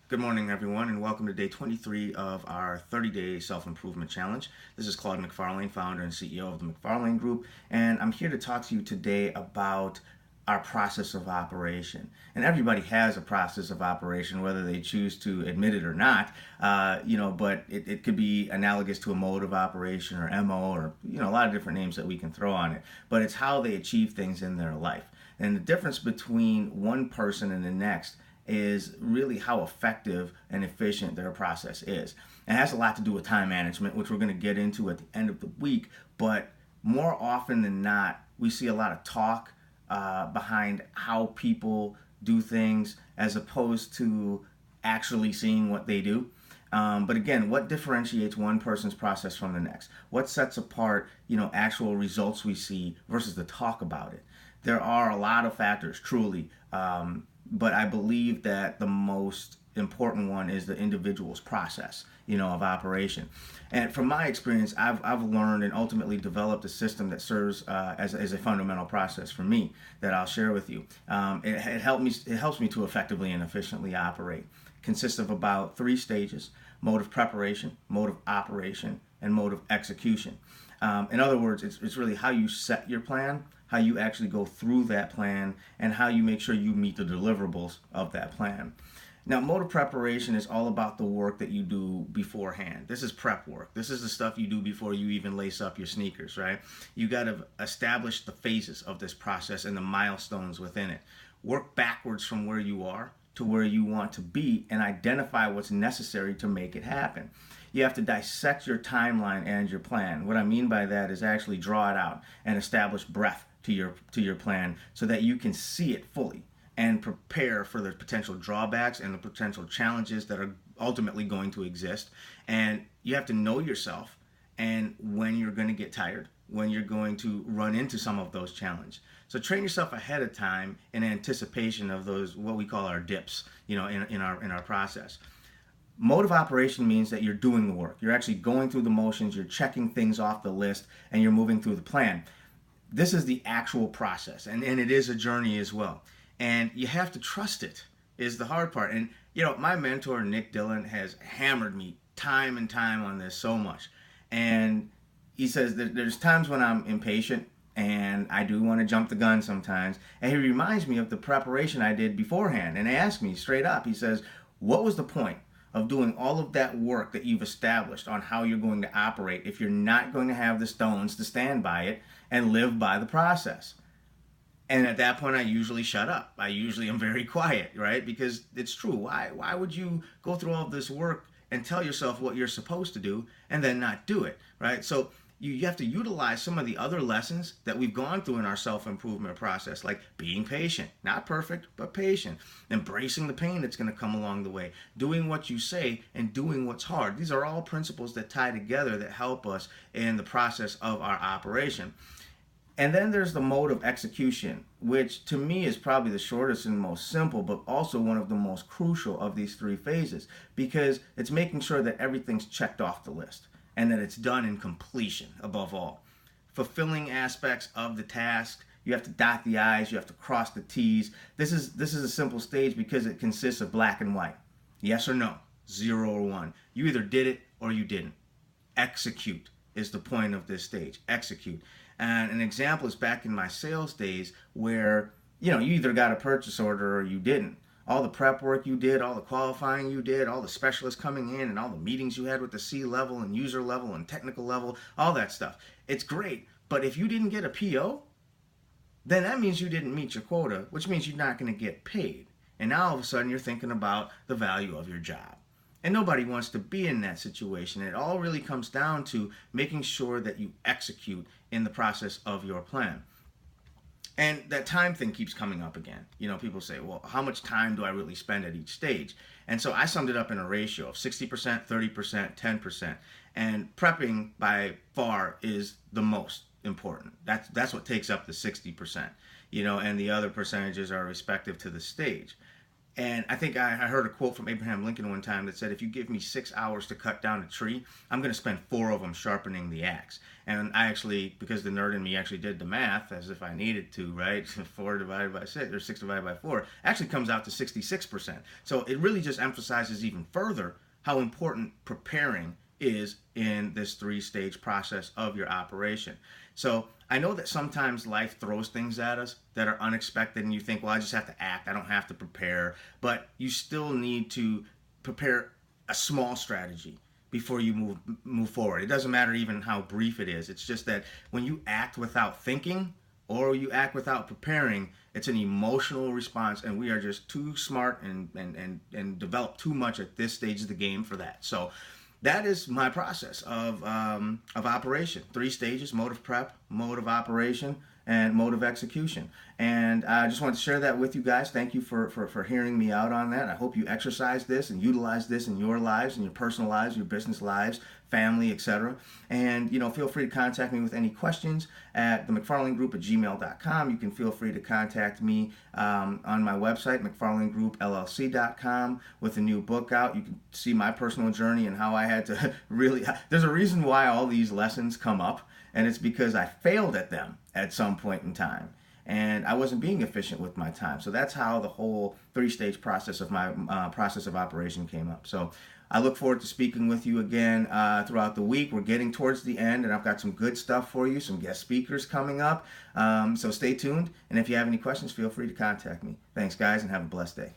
Good morning, everyone, and welcome to day 23 of our 30-day self-improvement challenge. This is Claude McFarlane, founder and CEO of the McFarlane Group, and I'm here to talk to you today about our process of operation. And everybody has a process of operation, whether they choose to admit it or not. But it could be analogous to a mode of operation or MO or a lot of different names that we can throw on it. But it's how they achieve things in their life. And the difference between one person and the next is really how effective and efficient their process is. It has a lot to do with time management, which we're going to get into at the end of the week. But more often than not, we see a lot of talk behind how people do things as opposed to actually seeing what they do. But again, what differentiates one person's process from the next? What sets apart, actual results we see versus the talk about it? There are a lot of factors, truly. But I believe that the most important one is the individual's process, of operation. And from my experience, I've learned and ultimately developed a system that serves as a fundamental process for me that I'll share with you. It helps me to effectively and efficiently operate. Consists of about 3 stages: mode of preparation, mode of operation, and mode of execution. In other words, it's really how you set your plan, how you actually go through that plan, and how you make sure you meet the deliverables of that plan. Now, mode of preparation is all about the work that you do beforehand. This is prep work. This is the stuff you do before you even lace up your sneakers, right? You got to establish the phases of this process and the milestones within it. Work backwards from where you are to where you want to be and identify what's necessary to make it happen. You have to dissect your timeline and your plan. What I mean by that is actually draw it out and establish breadth to your plan so that you can see it fully and prepare for the potential drawbacks and the potential challenges that are ultimately going to exist. And you have to know yourself and when you're going to get tired, when you're going to run into some of those challenges. So train yourself ahead of time in anticipation of those, what we call our dips, in our process. Mode of operation means that you're doing the work. You're actually going through the motions, you're checking things off the list, and you're moving through the plan. This is the actual process, and it is a journey as well. And you have to trust it, is the hard part. And, my mentor, Nick Dillon, has hammered me time and time on this so much. And he says that there's times when I'm impatient and I do want to jump the gun sometimes. And he reminds me of the preparation I did beforehand. And he asked me straight up, he says, what was the point of doing all of that work that you've established on how you're going to operate if you're not going to have the stones to stand by it and live by the process? And at that point, I usually shut up. I usually am very quiet, right? Because it's true. Why would you go through all of this work and tell yourself what you're supposed to do and then not do it, right? So you have to utilize some of the other lessons that we've gone through in our self-improvement process, like being patient, not perfect, but patient, embracing the pain that's going to come along the way, doing what you say and doing what's hard. These are all principles that tie together that help us in the process of our operation. And then there's the mode of execution, which to me is probably the shortest and most simple, but also one of the most crucial of these 3 phases, because it's making sure that everything's checked off the list and that it's done in completion above all. Fulfilling aspects of the task, you have to dot the I's, you have to cross the T's. This is a simple stage because it consists of black and white. Yes or no, 0 or 1. You either did it or you didn't. Execute is the point of this stage. Execute. And an example is back in my sales days where, you either got a purchase order or you didn't. All the prep work you did, all the qualifying you did, all the specialists coming in and all the meetings you had with the C level and user level and technical level, all that stuff. It's great. But if you didn't get a PO, then that means you didn't meet your quota, which means you're not going to get paid. And now all of a sudden you're thinking about the value of your job. And nobody wants to be in that situation. It all really comes down to making sure that you execute in the process of your plan. And that time thing keeps coming up again. People say, well, how much time do I really spend at each stage? And so I summed it up in a ratio of 60%, 30%, 10%. And prepping by far is the most important. That's what takes up the 60%, and the other percentages are respective to the stage. And I think I heard a quote from Abraham Lincoln one time that said, if you give me 6 hours to cut down a tree, I'm going to spend 4 of them sharpening the axe. And I actually, because the nerd in me actually did the math as if I needed to, right? 4 divided by 6, or 6 divided by 4, actually comes out to 66%. So it really just emphasizes even further how important preparing is in this 3-stage process of your operation. So I know that sometimes life throws things at us that are unexpected, and you think, well, I just have to act, I don't have to prepare. But you still need to prepare a small strategy before you move forward. It doesn't matter even how brief it is. It's just that when you act without thinking or you act without preparing, it's an emotional response, and we are just too smart and develop too much at this stage of the game for that. So that is my process of operation. 3 stages: mode of prep, mode of operation, and mode of execution. And I just wanted to share that with you guys. Thank you for hearing me out on that. I hope you exercise this and utilize this in your lives, in your personal lives, your business lives, family, etc. And feel free to contact me with any questions at themcfarlanegroup@gmail.com. You can feel free to contact me on my website, mcfarlanegroup.llc.com, with a new book out. You can see my personal journey and how I had to really, there's a reason why all these lessons come up, and it's because I failed at them at some point in time, and I wasn't being efficient with my time. So that's how the whole 3-stage process of my process of operation came up. So I look forward to speaking with you again throughout the week. We're getting towards the end, and I've got some good stuff for you, some guest speakers coming up. So stay tuned, and if you have any questions, feel free to contact me. Thanks, guys, and have a blessed day.